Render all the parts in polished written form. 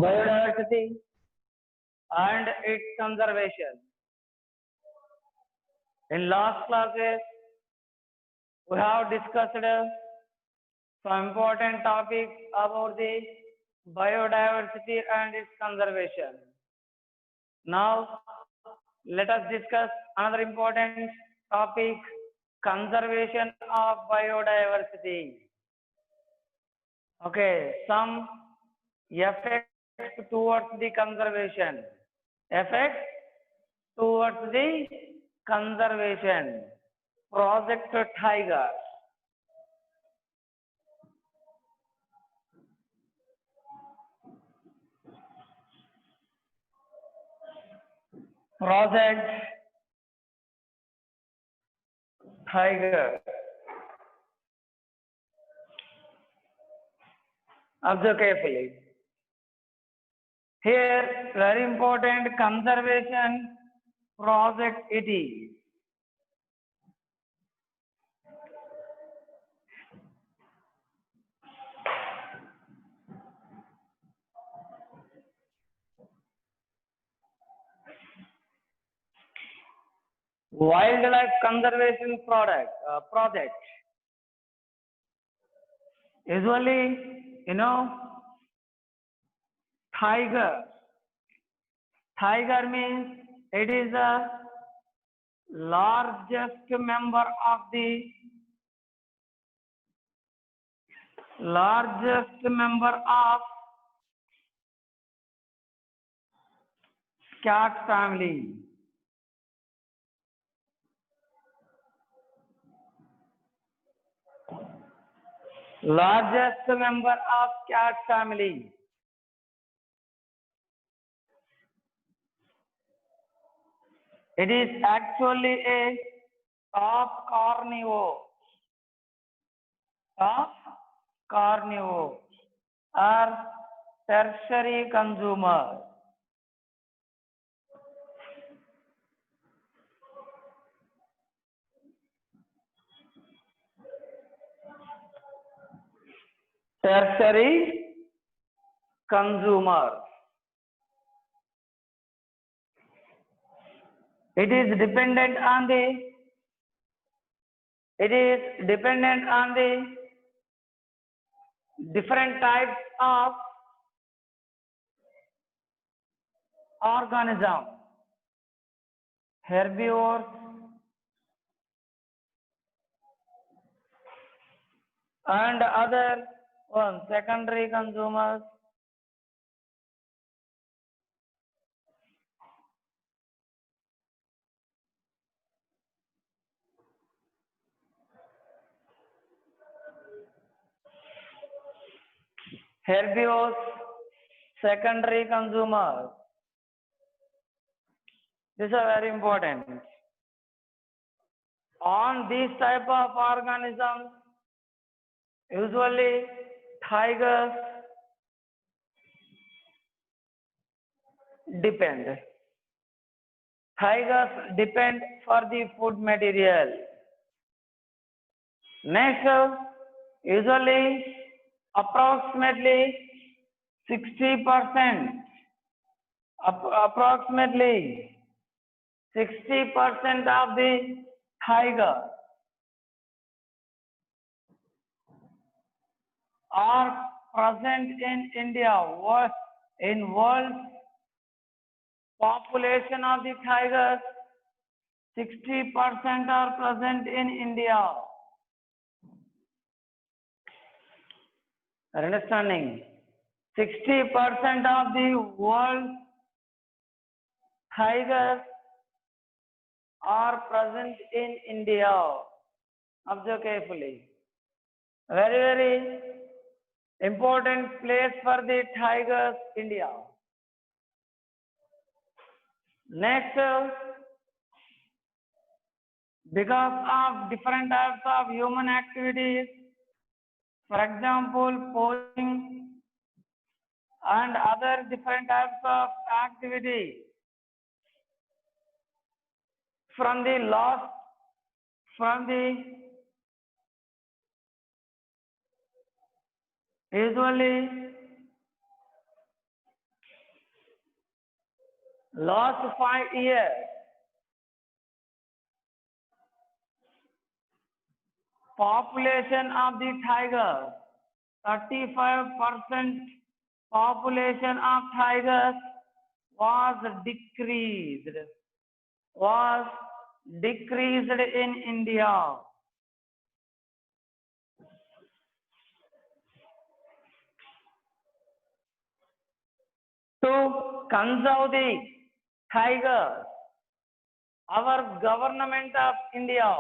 biodiversity and its conservation. In last classes, we have discussed some important topics about the biodiversity and its conservation. Now, let us discuss another important topic, conservation of biodiversity. Okay, some effects towards the conservation. Effects towards the conservation. Project Tiger. Project Tiger. Observe carefully. Here, very important conservation project it is. Wildlife conservation project. Usually, tiger. Tiger means it is the largest member of cat family. Largest member of cat family. It is actually a top carnivore. Top carnivore or tertiary consumer. Tertiary consumer. It is dependent on the different types of organism. Herbivores and other secondary consumers. Herbivores, secondary consumers. These are very important. On these type of organisms, usually tigers depend. Tigers depend for the food material. Next, usually approximately 60%, approximately 60% of the tiger are present in India. In world population of the tigers, 60% are present in India. Are understanding? 60% of the world tigers are present in India. Observe carefully. Very, very important place for the tigers, India. Next, because of different types of human activities, for example, poaching and other different types of activity, from the usually Last 5 years, population of the tiger, 35% population of tigers was decreased in India. To conserve the tigers, our government of India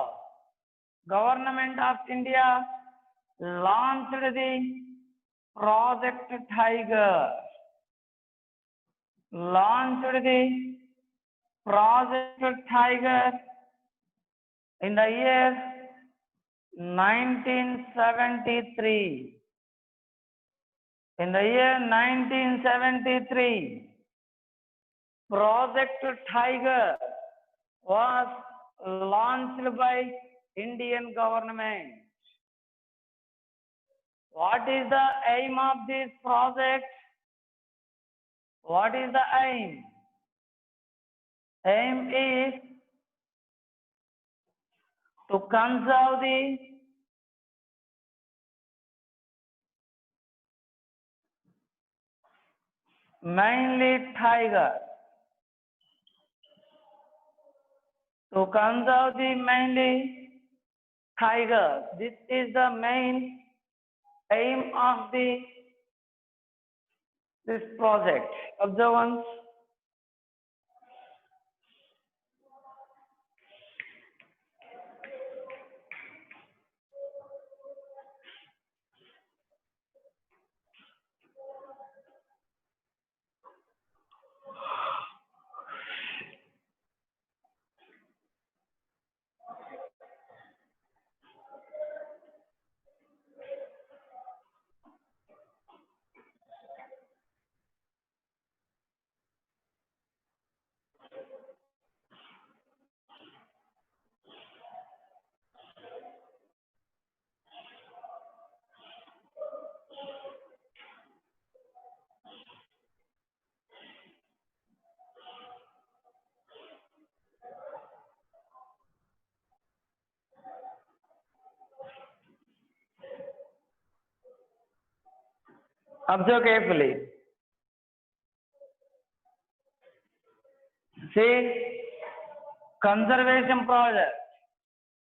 launched the Project Tiger. In the year 1973. In the year 1973, Project Tiger was launched by Indian government. What is the aim of this project? What is the aim? Aim is to conserve the mainly tiger. To conserve the mainly tigers. This is the main aim of this project. Observance. Observe carefully. See, conservation project.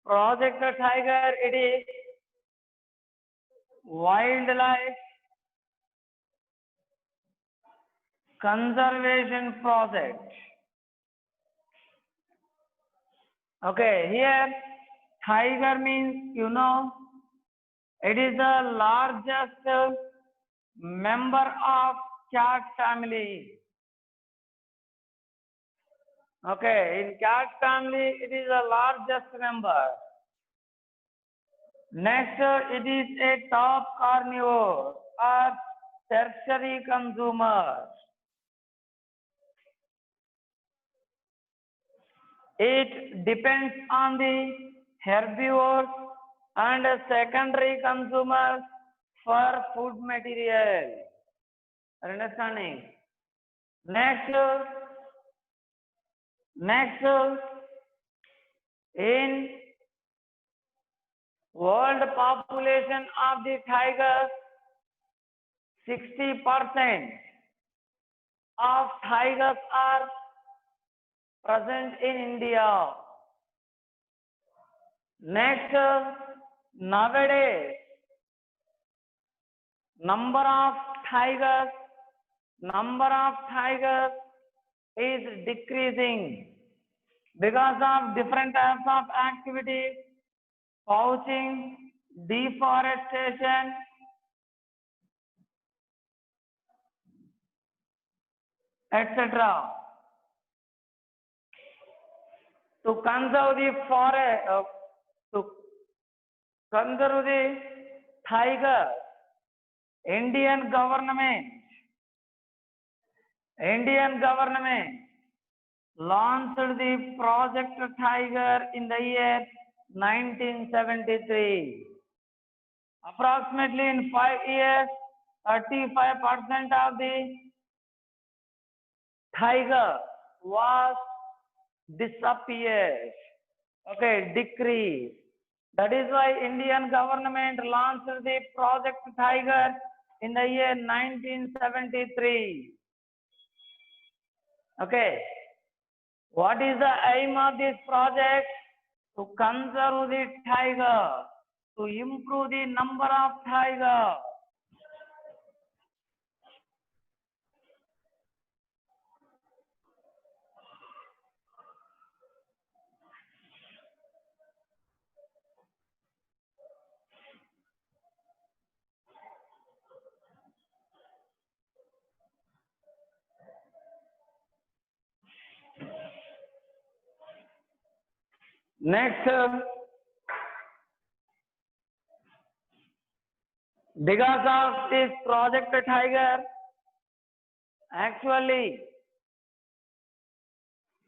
Project Tiger, it is wildlife conservation project. Okay, here tiger means, it is the largest member of cat family. Okay, in cat family, it is the largest member. Next, it is a top carnivore or tertiary consumer. It depends on the herbivores and secondary consumers for food material. Understanding? Next, in world population of the tigers, 60% of tigers are present in India. Next, nowadays, number of tigers is decreasing because of different types of activities, poaching, deforestation, etc. To conserve the forest, to conserve the tiger, Indian government launched the Project Tiger in the year 1973. Approximately in 5 years, 35% of the tiger was disappeared. Okay, decrease. That is why Indian government launched the Project Tiger in the year 1973. Okay. What is the aim of this project? To conserve the tiger, to improve the number of tiger. Next, because of this Project Tiger, actually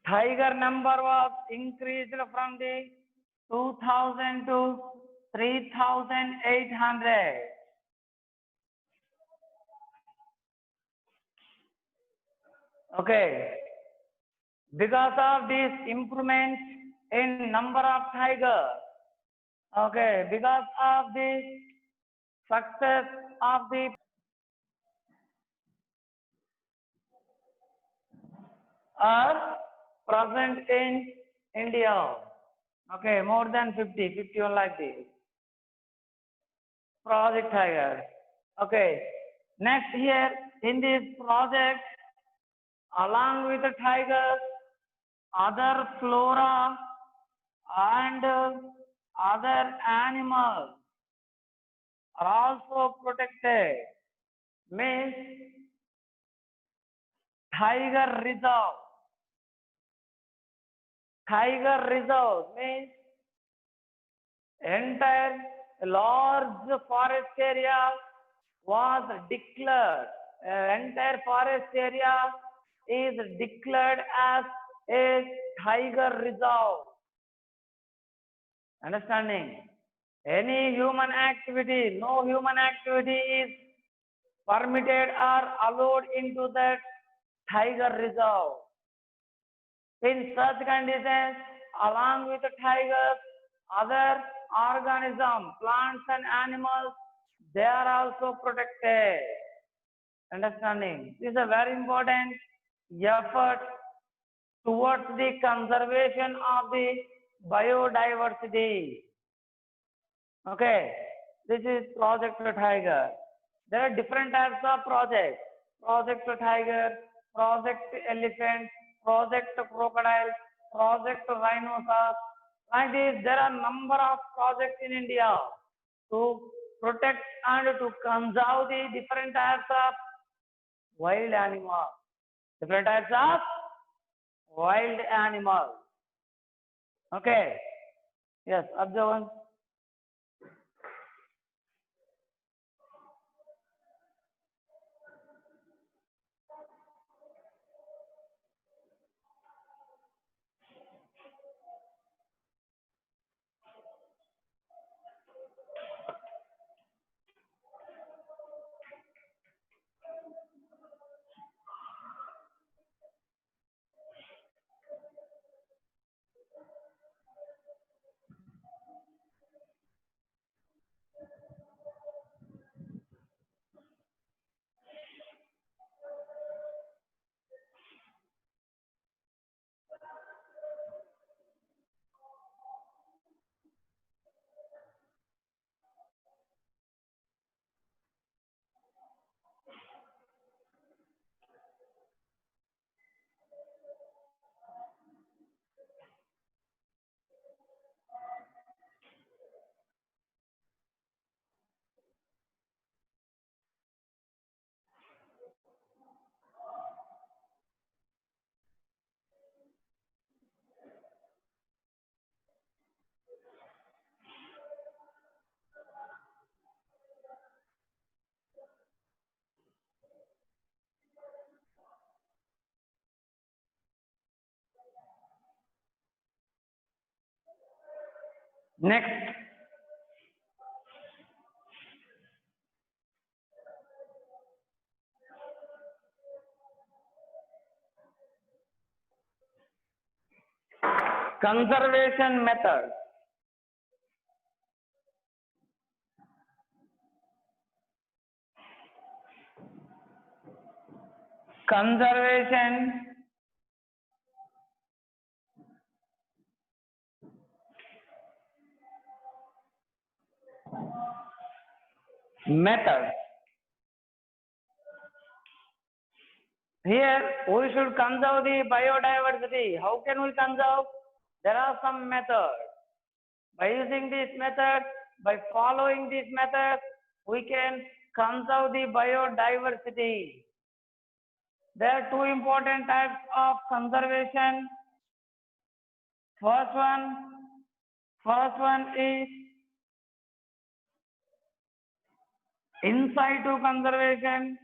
tiger number was increased from the 2000 to 3,800. Okay, because of this improvement in number of tigers, okay, because of the success of the are present in India. Okay, more than 50, 51 like this. Project Tiger. Okay, next here in this project, along with the tigers, other flora and other animals are also protected. Means tiger reserve. Tiger reserve means entire large forest area was declared. Entire forest area is declared as a tiger reserve. Understanding? Any human activity, no human activity is permitted or allowed into that tiger reserve. In such conditions, along with the tigers, other organisms, plants and animals, they are also protected. Understanding? This is a very important effort towards the conservation of the biodiversity. Okay, this is Project Tiger. There are different types of projects. Project Tiger, Project Elephant, Project Crocodile, Project Rhinoceros. Like this, there are number of projects in India to protect and to conserve the different types of wild animals. Different types of wild animals. Okay. Yes, observe. Next. Conservation method. Conservation method. Here we should conserve the biodiversity. How can we conserve? There are some methods. By using this method, by following this method, we can conserve the biodiversity. There are two important types of conservation. First one is in situ conservation.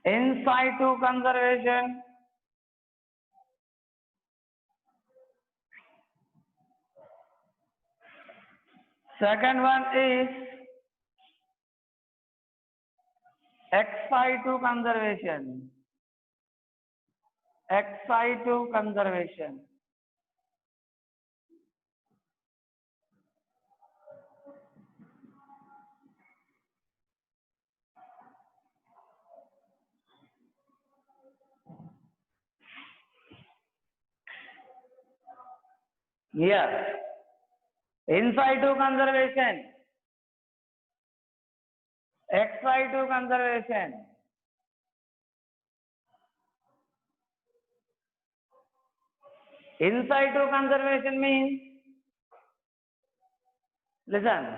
In situ conservation. Second one is ex situ conservation. Ex situ conservation. Yes. In situ conservation. Ex situ conservation. In situ conservation means, listen,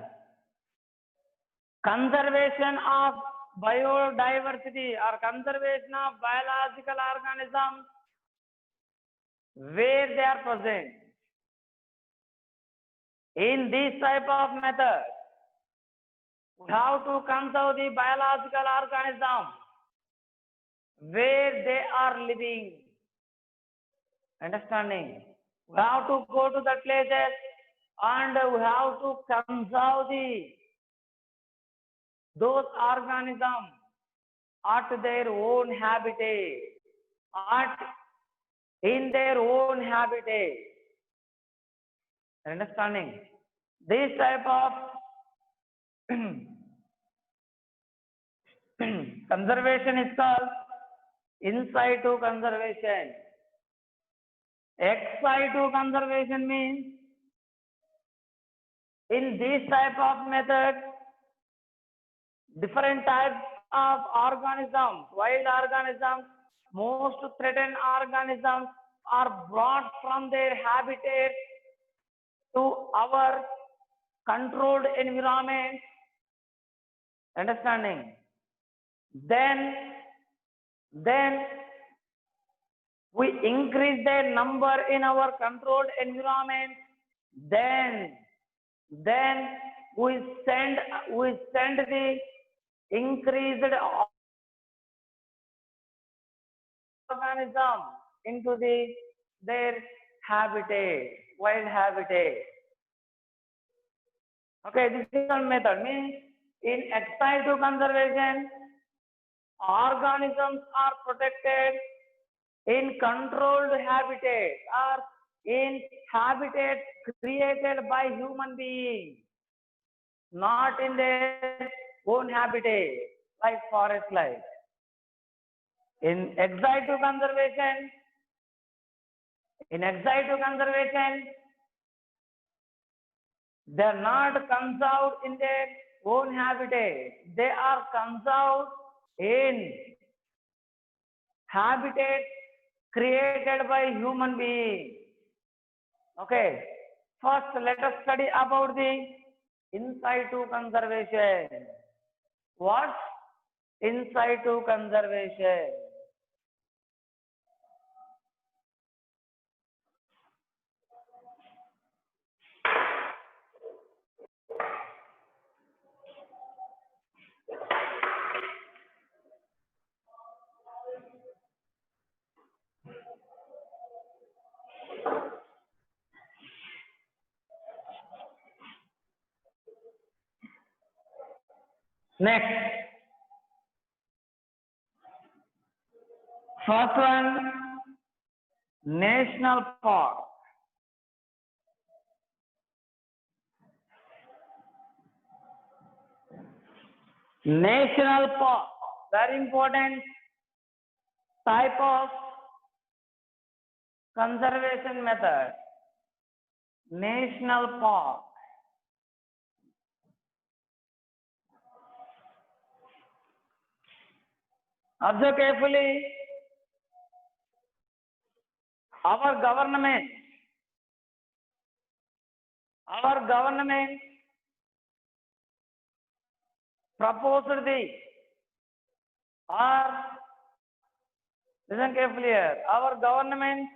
conservation of biodiversity or conservation of biological organisms where they are present. In this type of method, we have to conserve the biological organisms where they are living. Understanding? We have to go to the places and we have to conserve those organisms at their own habitat, in their own habitat. Understanding? This type of conservation is called in situ conservation. Ex situ conservation means, in this type of method, different types of organisms, wild organisms, most threatened organisms are brought from their habitat to our controlled environment. Understanding? Then we increase their number in our controlled environment. Then we send the increased organism into their habitat, wild habitat. Okay, this is one method. Means in ex situ conservation, organisms are protected in controlled habitat or in habitat created by human beings, not in their own habitat like forest life. In ex situ conservation, they are not conserved in their own habitat. They are conserved in habitat created by human beings. Okay. First, let us study about the in situ conservation. What? In situ conservation. Next, First one, national park. National park, very important type of conservation method. National park. Observe carefully. Our government proposed the, or listen carefully here, our government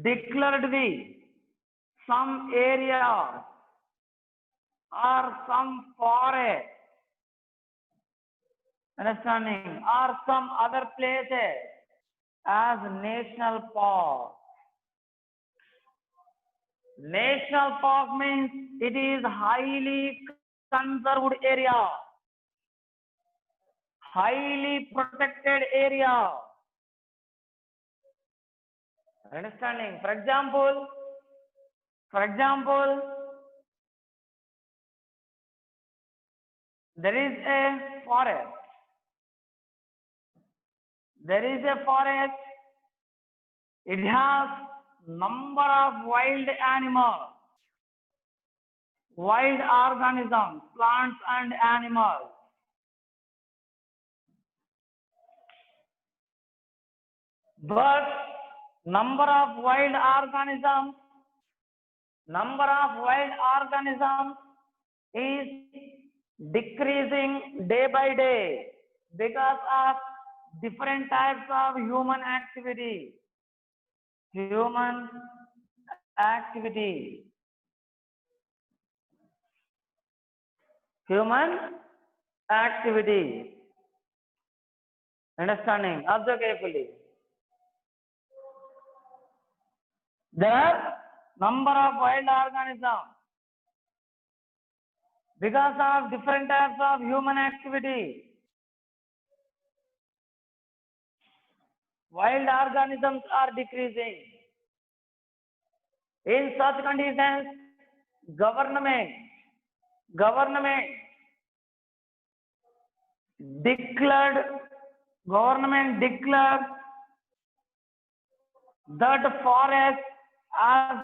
declared the some area or some forest, understanding, or some other places as national park. National park means it is highly conserved area, highly protected area. Understanding? For example, there is a forest. It has number of wild animals, wild organisms, plants and animals. But number of wild organisms is decreasing day by day because of different types of human activity. Understanding? Observe carefully. There are number of wild organisms because of different types of human activity. Wild organisms are decreasing. In such conditions, government declared that forest as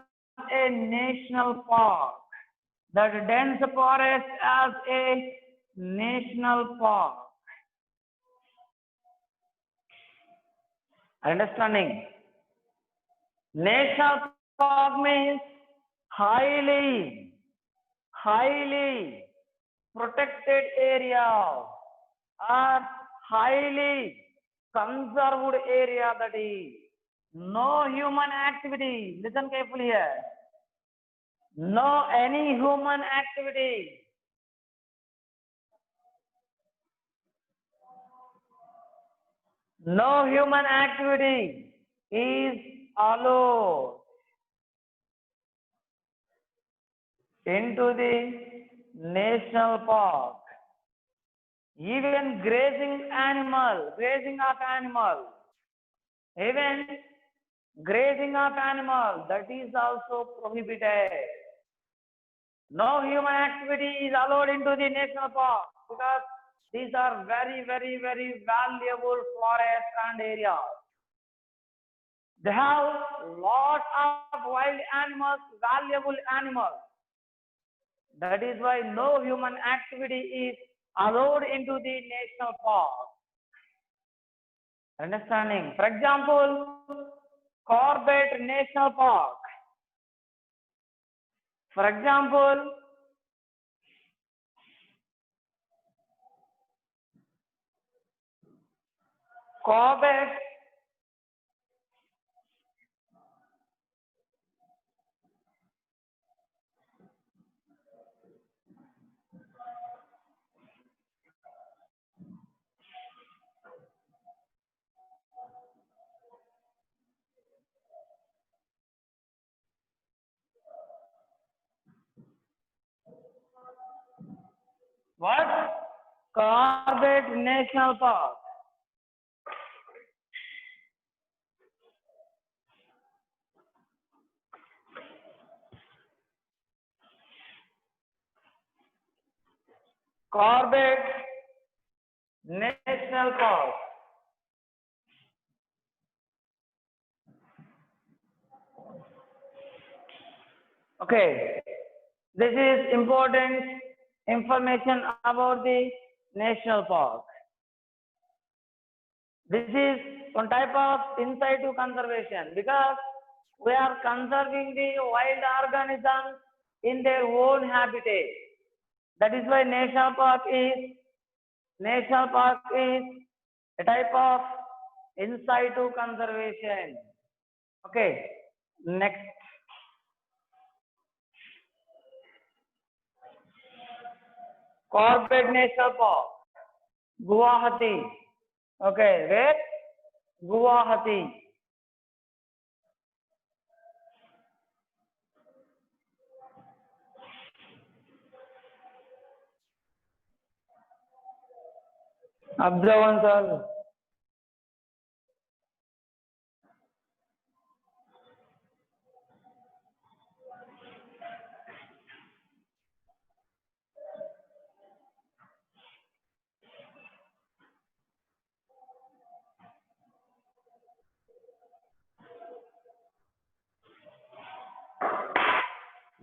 a national park, that dense forest as a national park. Understanding? National park means highly protected area or highly conserved area, that is no human activity. Listen carefully here. No any human activity. No human activity is allowed into the national park. Even grazing of animals, that is also prohibited. No human activity is allowed into the national park because these are very valuable forests and areas. They have lot of wild animals, valuable animals. That is why no human activity is allowed into the national park. Understanding? For example, Corbett National Park. For example, Corbett Corbett National Park. Corbett National Park. Okay, this is important information about the national park. This is one type of in situ conservation because we are conserving the wild organisms in their own habitat. That is why national park is a type of in situ conservation. Okay, next. Corbett National Park, Guwahati. Okay, where? Guwahati. Observe one, sir.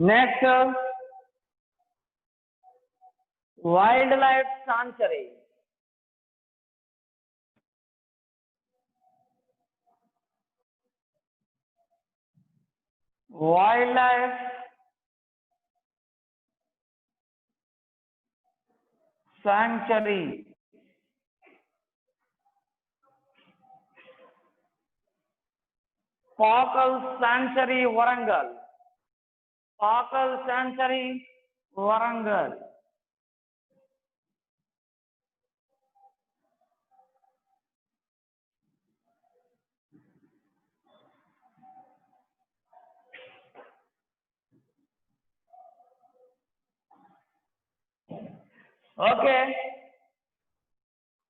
Next, wildlife sanctuary. Wildlife sanctuary. Pakal Sanctuary, Warangal. Pakal Sanctuary, Warangal. Okay.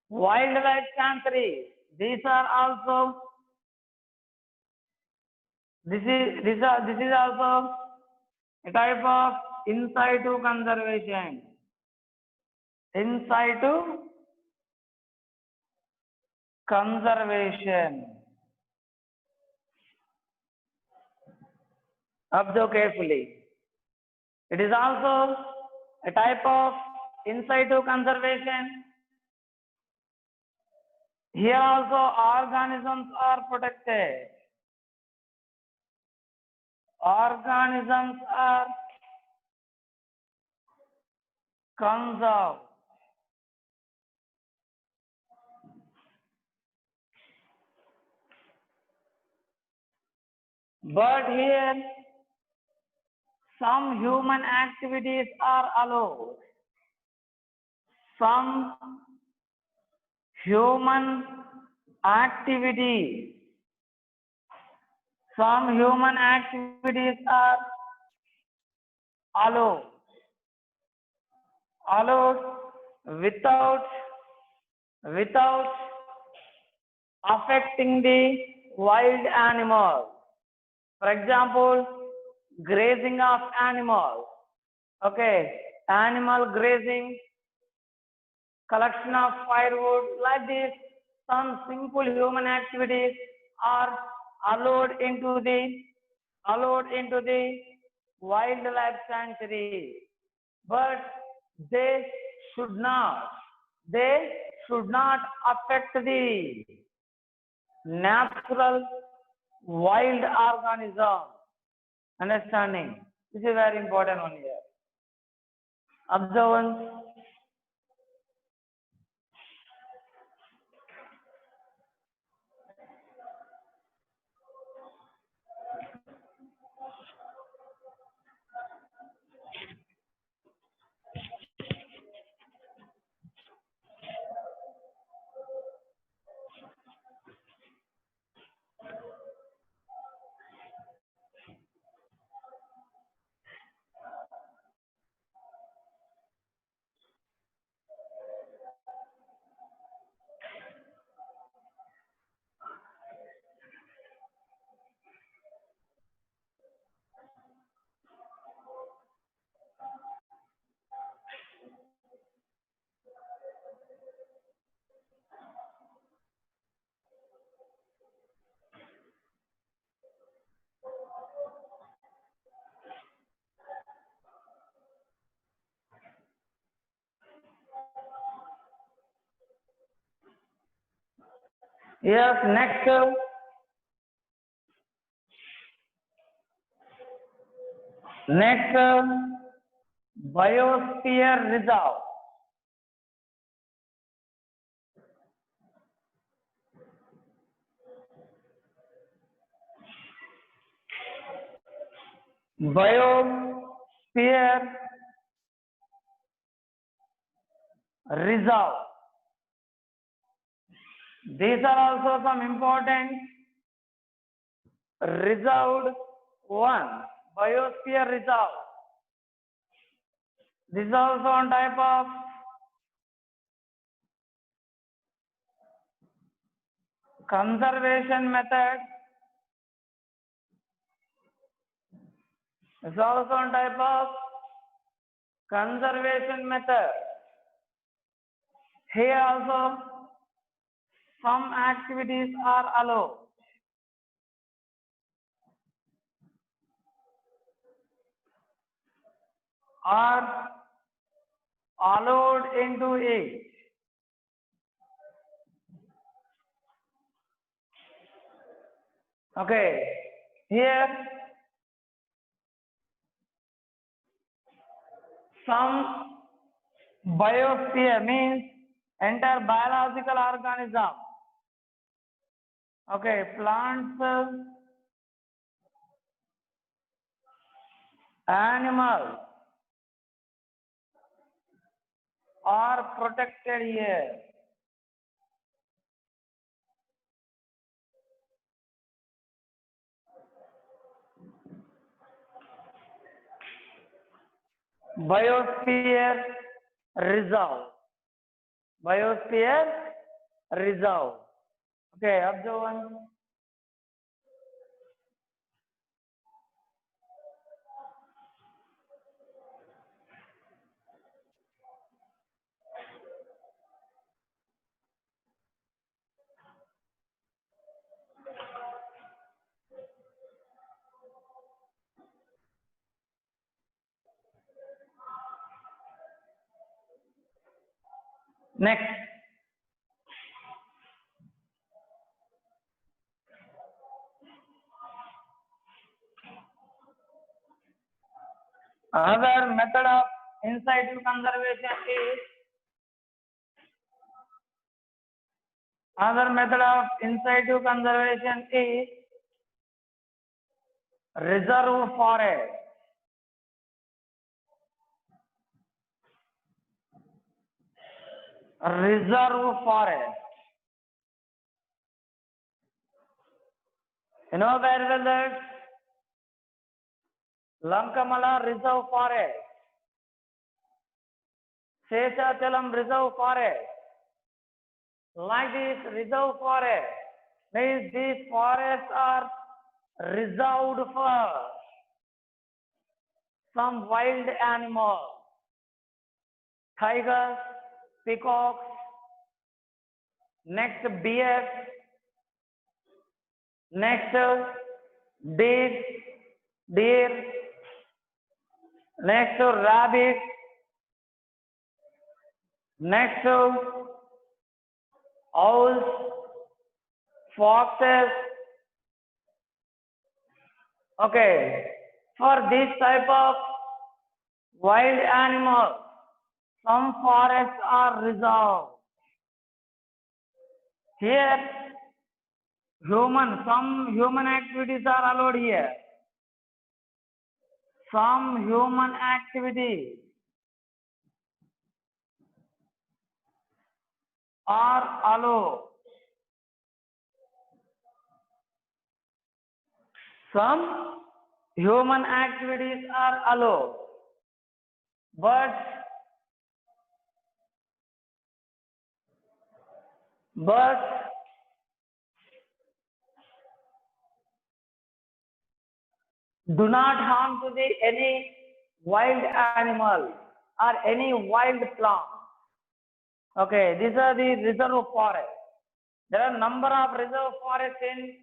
Wildlife sanctuary. These are also this is also a type of in situ conservation. In situ conservation. Observe carefully. It is also a type of in situ conservation. Here also organisms are protected. Organisms are conserved. But here some human activities are allowed. Some human activities. Some human activities are allowed. Allowed without affecting the wild animals. For example, grazing of animals. Okay, animal grazing, collection of firewood, like this, some simple human activities are allowed into the wildlife sanctuary, but they should not they should not affect the natural wild organism. Understanding? This is very important one here. Observance. Yes, next biosphere reserve. Biosphere reserve. These are also some important reserved one. Biosphere reserve. This is also one type of conservation method. It's also one type of conservation method. Here also some activities are allowed. Are allowed into it. Okay, here some biosphere means entire biological organism. Okay, plants, animals are protected here. Biosphere reserve. Biosphere reserve. Okay, observe one. Next. Another method of in situ conservation is reserve forest. Reserve forest. You know very well that Lankamala Reserve Forest, Seshachalam Reserve Forest, like this reserve forest, means these forests are reserved for some wild animals, tigers, peacocks, next bears, next deer, next rabbit, next owls, foxes. Okay, for this type of wild animals, some forests are reserved. Here, some human activities are allowed here. Some human activities are allowed. Some human activities are allowed, but do not harm to any wild animal or any wild plant. Okay, these are the reserve forests. There are number of reserve forests in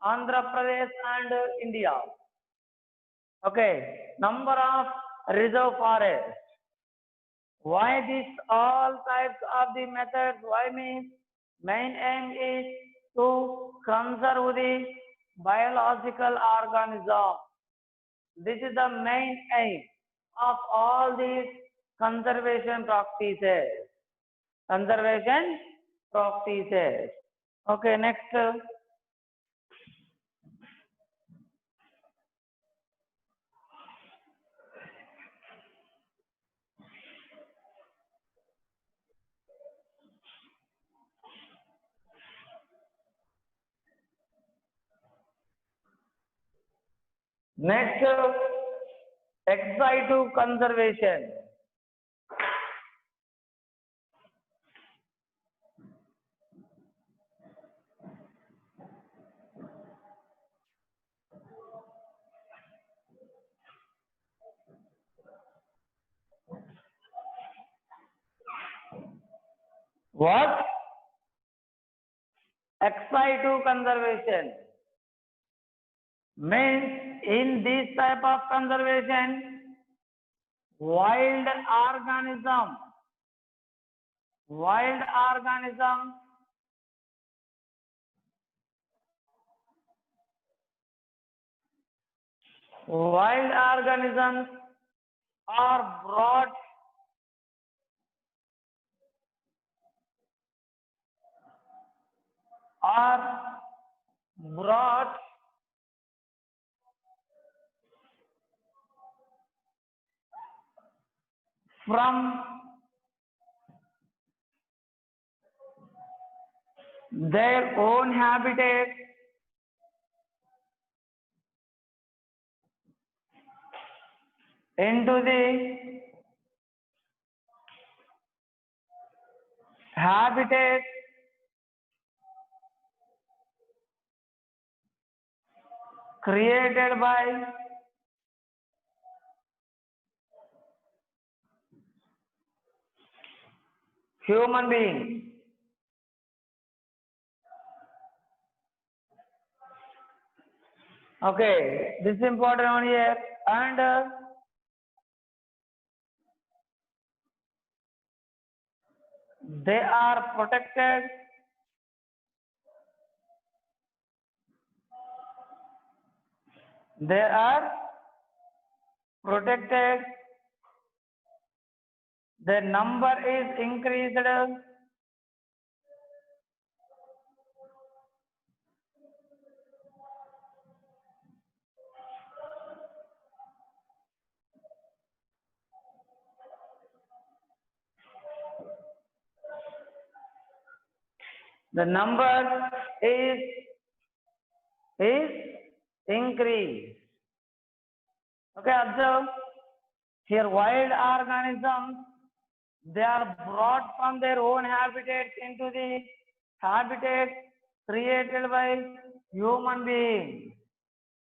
Andhra Pradesh and India. Okay, number of reserve forests. Why this all types of the methods? Why means main aim is to conserve the biological organism. This is the main aim of all these conservation practices. Conservation practices. Okay, next. Next, ex situ conservation. What? Ex situ conservation means in this type of conservation, wild organism, wild organism wild organisms are brought from their own habitat into the habitat created by human beings. Okay, this is important on here, and they are protected they are protected, the number is increased, the number is is increased. Okay, observe here wild organisms, they are brought from their own habitats into the habitat created by human beings.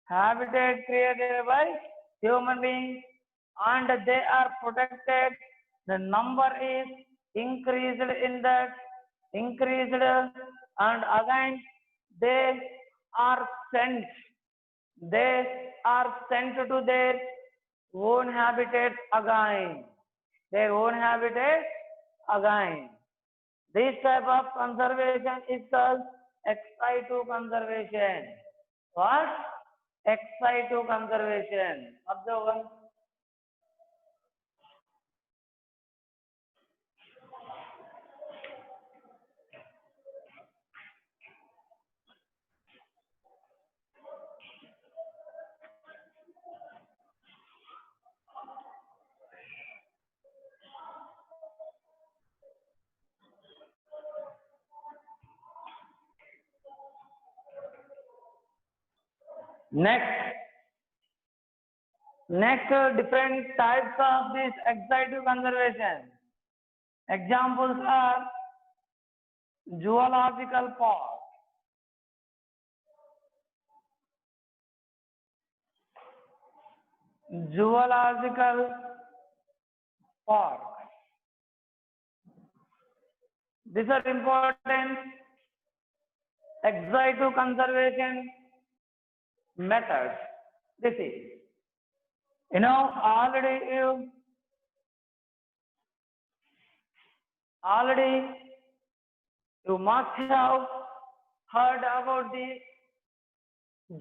Habitat created by human beings, and they are protected. The number is increased in that, increased, and again they are sent. They are sent to their own habitat again. Their own habitat again. This type of conservation is called ex situ conservation. What? Ex situ conservation. Observe one. Next, different types of this ex situ conservation. Examples are zoological park, zoological park. These are important ex situ conservation methods. This is, already you must have heard about the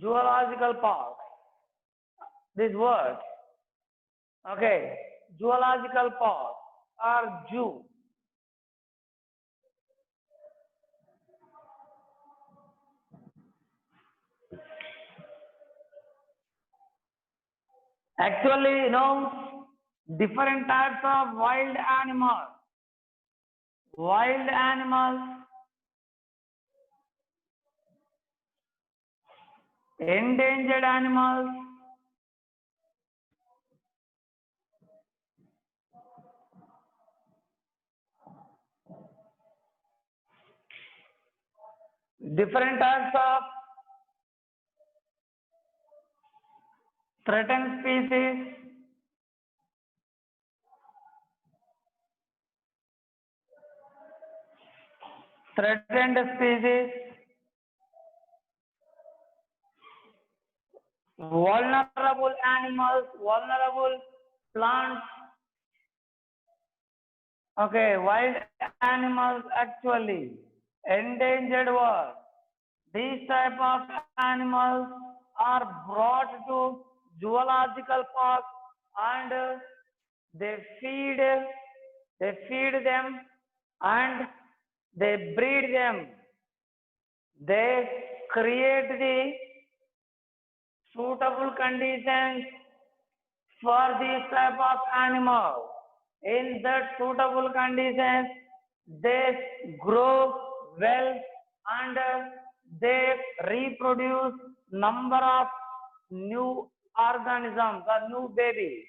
zoological park? This word. Okay. Zoological park or zoo. Actually, different types of wild animals. Wild animals, endangered animals, different types of threatened species, threatened species, vulnerable animals, vulnerable plants. Okay, wild animals actually, endangered world. These type of animals are brought to zoological park and they feed them and they breed them. They create the suitable conditions for this type of animal. In that suitable conditions, they grow well and they reproduce number of new organisms or new babies.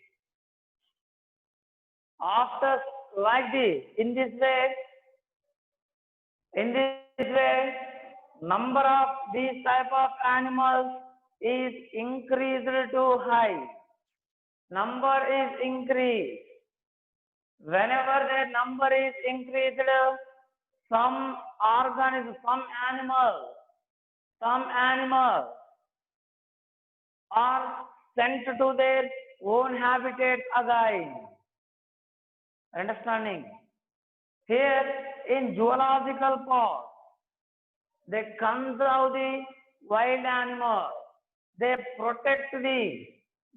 After like this, in this way, number of these type of animals is increased to high. Number is increased. Whenever the number is increased, some organism, some animals are sent to their own habitat again. Understanding? Here in zoological park, they conserve the wild animals, they protect the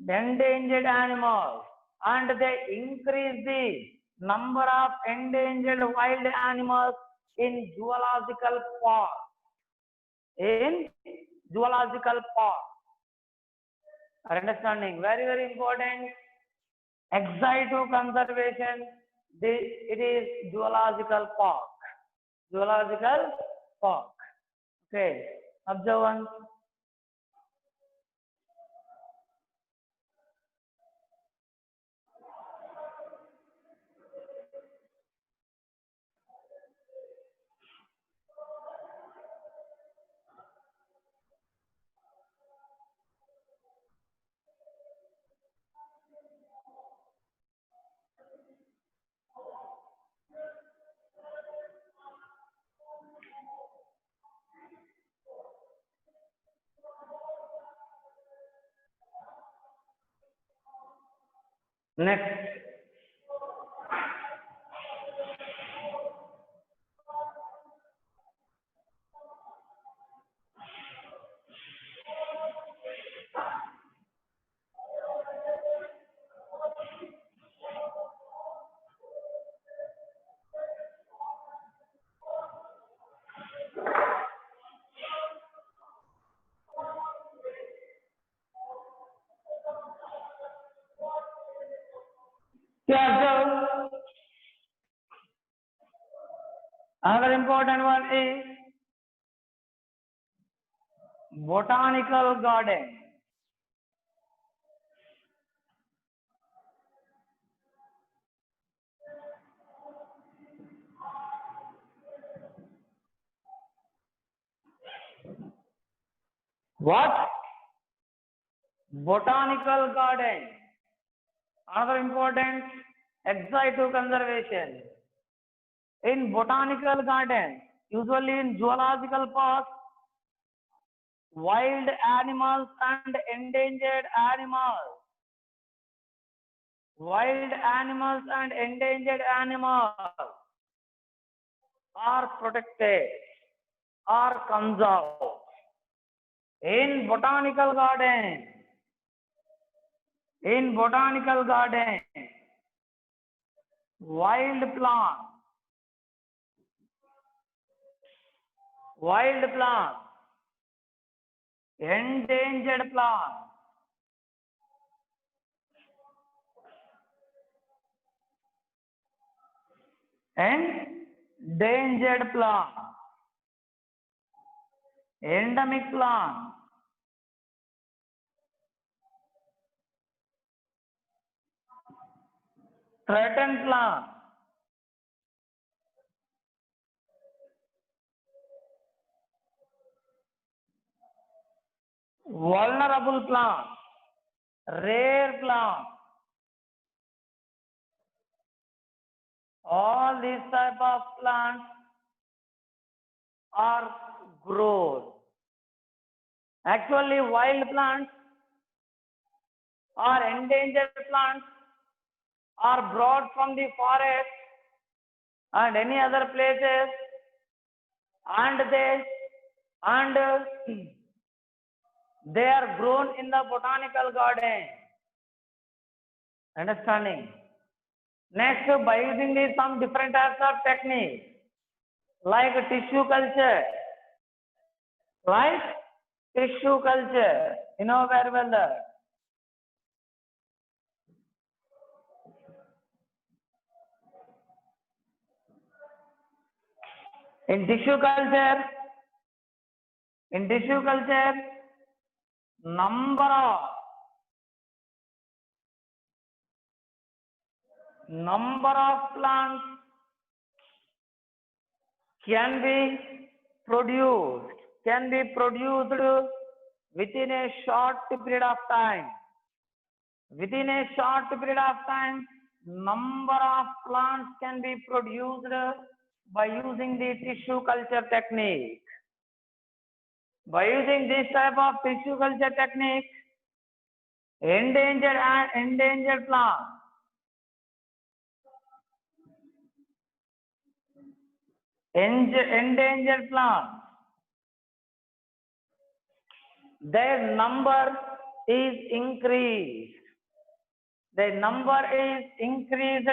endangered animals, and they increase the number of endangered wild animals in zoological park. In zoological park. Understanding? Very, very important. Ex-situ conservation, it is zoological park. Zoological park. Okay. Observe one. Next. Observe. Another important one is botanical garden. What? Botanical garden. Another important ex-situ conservation. In botanical garden, usually in zoological parks, wild animals and endangered animals. Wild animals and endangered animals are protected. or comes out. In botanical garden, wild plant, endangered plant, endangered plant, endemic plant, threatened plant, vulnerable plant, rare plant. All these type of plants are grown. Actually, wild plants or endangered plants are brought from the forest and any other places, and they are grown in the botanical garden. Understanding? Next, by using these some different types of techniques like tissue culture, right? Tissue culture, you know very well that. In tissue culture, number of plants can be produced within a short period of time. Within a short period of time, number of plants can be produced by using the tissue culture technique. By using this type of tissue culture technique, endangered plants, their number is increased. Their number is increased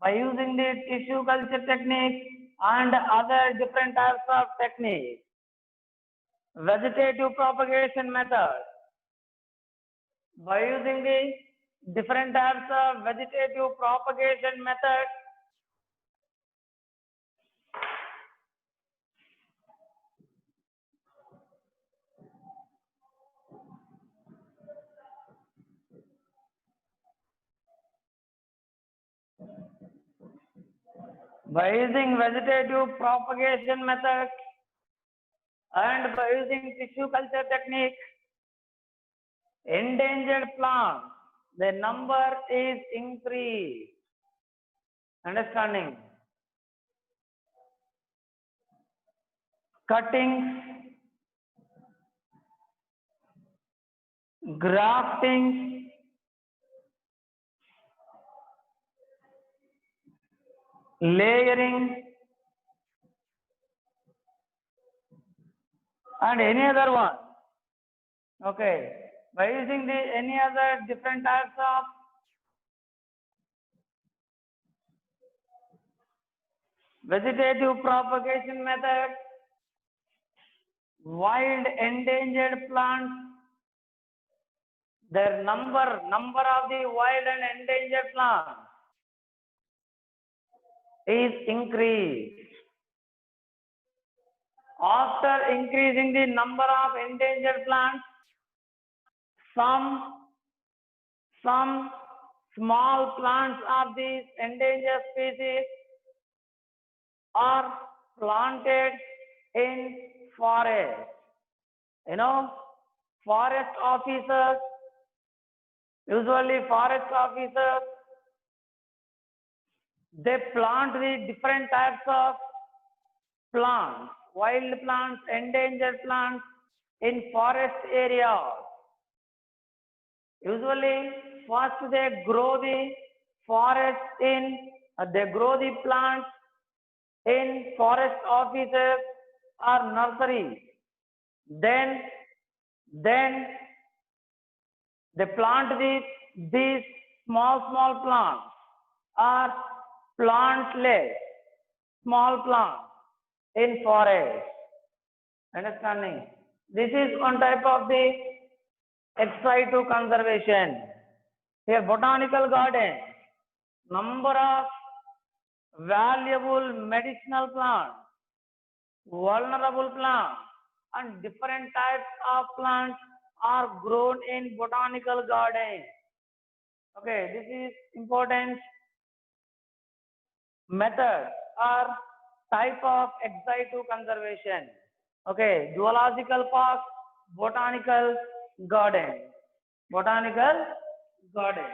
by using the tissue culture technique and other different types of techniques. Vegetative propagation method. By using the different types of vegetative propagation method, and by using tissue culture technique, endangered plants, the number is increased. Understanding? Cuttings, grafting, layering, and any other one. Okay. By using any other different types of vegetative propagation method, wild endangered plants, their number of the wild and endangered plants is increased. After increasing the number of endangered plants, some small plants of these endangered species are planted in forest. You know, forest officers, they plant the different types of plants, wild plants, endangered plants in forest areas. Usually, first they grow the plants in forest offices or nursery. Then they plant these small plants or plantless small plants in forest. Understanding? This is one type of the ex situ conservation. Here, botanical garden, number of valuable medicinal plants, vulnerable plants, and different types of plants are grown in botanical garden. Okay, this is important method or type of ex situ conservation. Okay, zoological park, botanical garden, botanical garden.